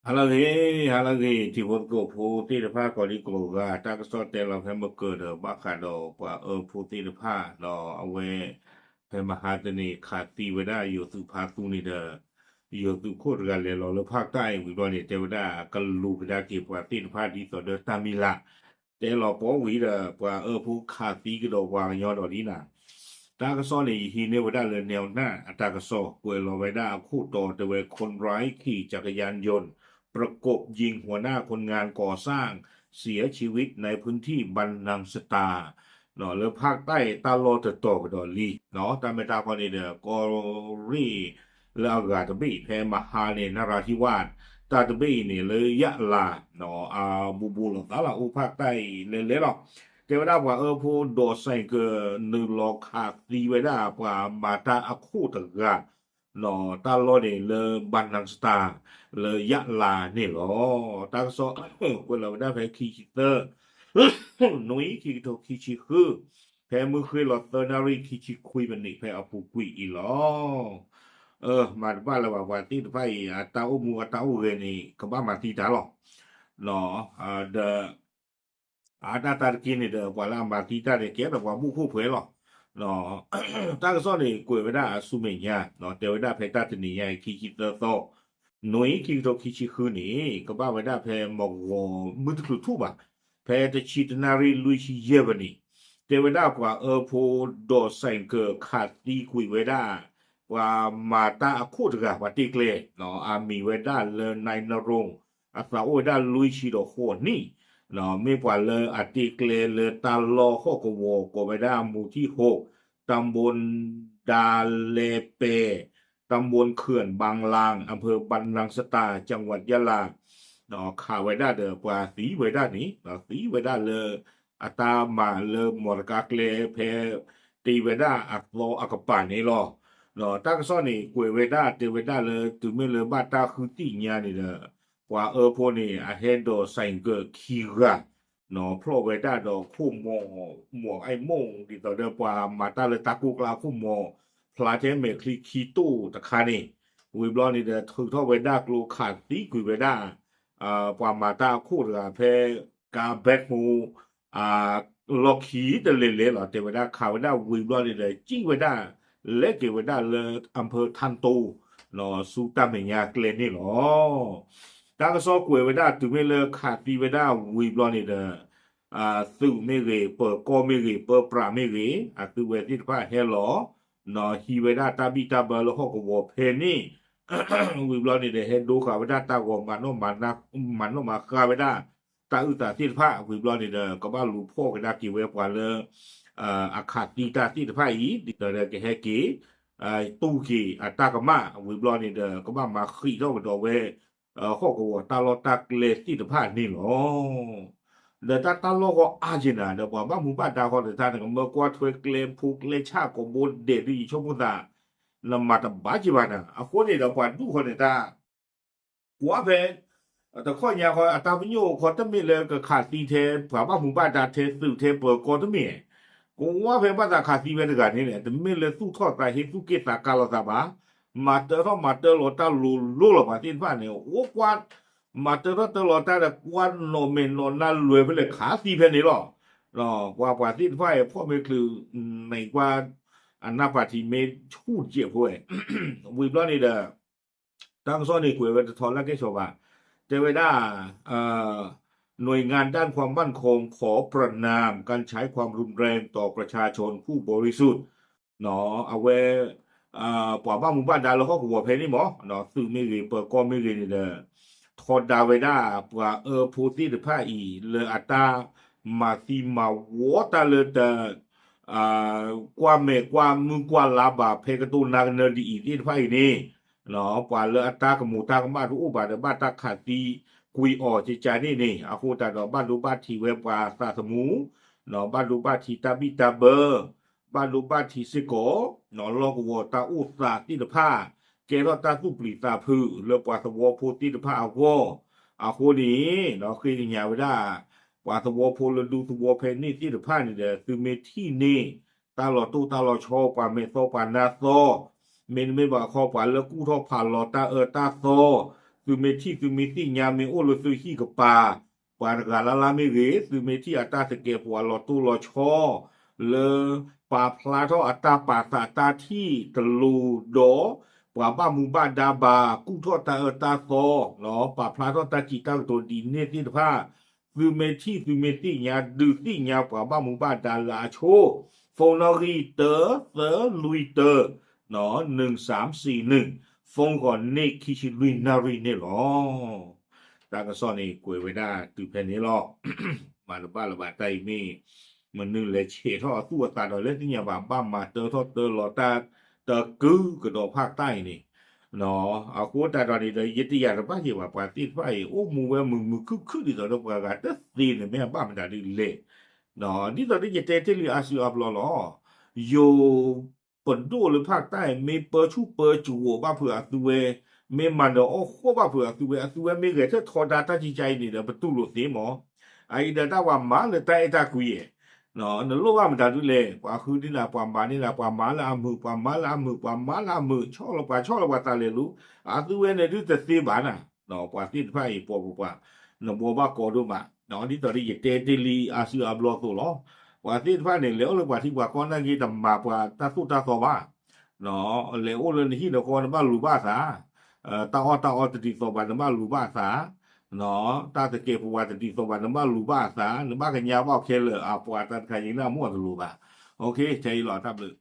Halagi, ti vodko pu ti de pa ko li ko ga ta ko so te la phe mo ko de ba kha do pa pu ti de pa do awe phe ma ha de ni kha ti we da yo tu pa tu ni de yo tu ko ga le lo pa tai wi do ni te we da ka lu ga ki pa ti de pa di so de ta mi la te lo po wi de pa pu kha ti ko do wa yo do di na taก็ซ้อนในฮีเนวดาเลยแนวหน้าอัตากซ้อเวลอไว้ด้าคู่ต่อแต่เวคนร้ายขี่จักรยานยนต์ประกบยิงหัวหน้าคนงานก่อสร้างเสียชีวิตในพื้นที่บันนังสตาเนาะแล้วภาคใต้ตาโลเตโตกดอลีเนาะตามไปตาคนนี้เด้อกอรีแล้วกาตบีแพมหาเนนราธิวาสตาตบีเนี่ยเลยยะลาเนาะบูลตาละอุภาคใต้เลยหรอก te wada wa po do sai ke nu lo kha ti wada wa ma ta a khu ta ga no ta lo ni le ban nang sta le ya la ni lo ta so ko la wada phe ki chi te nui ki to ki chi khu phe mu khri lo te na ri ki chi khui ban ni phe a pu kwi i lo ma ba la wa ti pha a ta u mu a ta u ge ni ka ba ma ti ta lo no the 那他给你的话，那马地大的给的话，木库赔了，喏，那个说你贵为大苏美呀，喏，对为大赔大的你呀，去得到，侬去到去喝你，个把为大赔莫我没得土吧，赔的去的那里路去耶吧你，对为大话坡多三个卡地贵为大。ว่ามาตาคูดกะว่าติเกลเนาะมีเวดาเลนายนรงอาสาโอดาลุยชิโดโคนี่เนาะไม่กว่าเลยอติเกลเลยตาลอข้อกวกไปได้หมู่ที่หกตำบลดาเลเปตำบลเขื่อนบางลางอำเภอบันลังสตาจังหวัดยะลาเนาะข่าวไว้ได้เด้อกว่าสีไว้ได้นี้เนาะสีไว้ได้เลยอาตามาเลยหมดกาเกลเพตีไว้ได้อักโลอักปานนี่หรอ 咯，大个说呢，国伟大、地伟大了，对面了把大户地伢的了，ว่าพวกนี้อาเห็นดอใส่เกิดขี้กันเนาะเพราะเวลาดอกคู่หมอไอ้โมงที่ต่อเดียวว่ามาตาเลยตากูกลาคู่หมอพลาเทเมคลีขี้ตู้ตะคานี่วิบลอนี่เด้อถึงเท่าเวลากลูขาดตีกุยเวลาว่ามาตาคู่ละเพกาแบกมูอ่าล็อกขี้แต่เละๆหรอแต่เวลาข่าวเวลาวิบลอนี่เด้อจริงเวลา เล็กเวดาเลอำเภอทันโตเนาะสุตามเนียเกลนี่เนาะตากซอกวยเวดาตุเมเลขาตีเวดาวีบลอนี่เดสุเมเรเปอร์กอเมเรเปอร์ปราเมเรตุเวติพาเฮลอเนาะฮีเวดาตาบิตาเบลฮอกวอเพนี่วีบลอนี่เดเฮดูขาเวดาตากอมันโนมันนักมันโนมาคาเวดาตาอุตาติพาวีบลอนี่เดก็บ้าลูพ่อกันดากิเวปวาเลอาคาตีตาที่ไพ่ดิเดอร์เกเฮกีตู้กีตากมาวิบลอนี่เดอก็มาขี้เท่ากับตัวเวข้อกัวตาลอตาเลที่ไพ่นี่หรอเดอตาลอก็อาจินะเดอว่ามุบ้าดาวเขาเดท่านก็เมื่อกว่าถวยเกลมผูกเลชาก็บนเดดีชมุตาลำมาตบาจิบานะอาคนนี้เดอว่าดูคนนี้ตาหัวเพนแต่ข้อยาข้อตาวิญโยข้อตั้งมีเลยก็ขาดตีเทว่ามุบ้าดาเทสื่อเทเปิดก็ตั้งมี ကိုဝါဖေပတ်တာခါစီပဲတကနေလေတမင်းလေသူ့ထော့တာဟေသူကိတာကာလောတာပါမာတရောမာတလောတာလူလိုလောပါတင်ဖာနေဝကွာမာတရောတလောတာကွာနိုမင်နိုနာလွယ်ပဲလေခါစီပဲနေလောတော့ကွာတင်ဖာရဲ့ဖော့မေကလူไม่กว่าอันนาปาทีเมชูเจียพวยวิบล้อนี่เด้อตั้งซ้อนนี่กวยว่าจะทอนแล้วแกชอบอ่ะเจเวด้าเอ่อ หน่วยงานด้านความมั่นคงขอประนามการใช้ความรุนแรงต่อประชาชนผู้บริสุทธิ์เนาะเอาไว้ป่าบ้านหมู่บ้านดาแล้วก็หัวเพนี่หมอเนาะซึ่งไม่รีเปิดก็ไม่รีนี่เด้อทอดาไว้ได้ป่าผู้ที่จะพาอีเลยอัตรามาตีมาวัวตาเลยแต่กว่าเมกว่ามึงกว่าลาบาเพกตูนาเนดีอีที่พาอีนี่เนาะป่าเลยอัตรากับหมู่ตากับบ้านรู้บาดบ้านตาขาดตีกุยออจิจานี่อาคูตาดอบ้านรูบ้านทีเว็บว่าซาสมูเนาะบ้านรูบ้านทีตาบิตาเบอร์บ้านรูบ้านทีซิโกเนาะลอกวัวตาอุตาติดผ้าเกลตาสุปริตาพือเลือปวาสวอพูติดผ้าอาโวอาคูนี้เนาะคืออย่างเวลาปวาสวอพูลดูสวอเพนนี่ติดผ้านี่เด้อคือเมที่นี่ตาหลอตู้ตาหลอชอปาเมโซปานาโซเมนไม่บอกคอปาแล้วกู้ทอผ่านหลอตาตาโซ สุเมธีสุเมธีญาเมโอโลสุฮีกับปาปากาลาลาเมเรสุเมธีอัตตาสเกปัวลอตุลอชอเลปาพลาทออัตตาปาสาตาที่ตะลูโดปาบ้ามูบ้าดาบากุทอตาตาโซเนาะปาพลาทอตาจิตาตัวดีเนติผ้าสุเมธีญาดูซี่ญาปาบ้ามูบ้าดาลาโชฟงนอรีเตอร์เซอร์ลุยเตอร์เนาะ1341ฟงก่อนเนคิชิลุยนารีเนี่ยหรอตากระซ่อนนี่กวยไว้ได้ตือแผ่นนี้หรอก มาละบ้าละบาไตมีมันนึงเลยเฉทอตัวตาดอยเล่นที่อย่าบ้าบ้ามาเตอทอเตอหลอตาเตอกึกระดอภาคใต้นี่เนาะเอาโคตาดอนนี่เลยยึดยาละบ้าเหี่ว่าปาติดไปโอ้มูเวมึงคึดิตอดปากาตตีนแม่บ้ามันได้เละเนาะนี่ตอนนี้จะเตที่ลีอาซิอับลอโยปนดูหรือภาคใต้มีเปอร์ชูเปอร์จูบ้าเผื่อตัวไม่มันเนาะโอ้โหบ้าเผื่อตัวไม่เกิดถ้าทอดาตาจิใจนี่เดี๋ยวประตูหลุดสีหมอไอ้เดี๋ยวถ้าว่ามาเลยแต่ไอ้ตาคุยเนาะนั่นรู้ว่ามันได้ดูเลยว่าคือนี่นะความบ้านนี่นะความมาละมือชอบละว่าตาเลยรู้ตัวเนี่ยดูแต่สีบ้านน่ะเนาะว่าสีไฟปอว่าเนาะบัวบ้ากอดูมาเนาะนี่ตอนนี้เตที่ลีอาซิอับลอตัวล้อ ว่าที่ฟ้าเนี่ยเหลวเลยกว่าที่ว่าก้อนนั่งยี่ดำมาว่าตาสู้ตาสบ้าเนาะเหลวเลยที่เด็กคนบ้านรูบ้าสาตาออตติสบ้านบ้านรูบ้าสาเนาะตาตะเกียบว่าตติสบ้านบ้านรูบ้าสาหรือบ้านกันยาว่าเคเลยอาปว่าตาใครยิงหน้ามั่วตรูบ้าโอเคใจหล่อทับเลย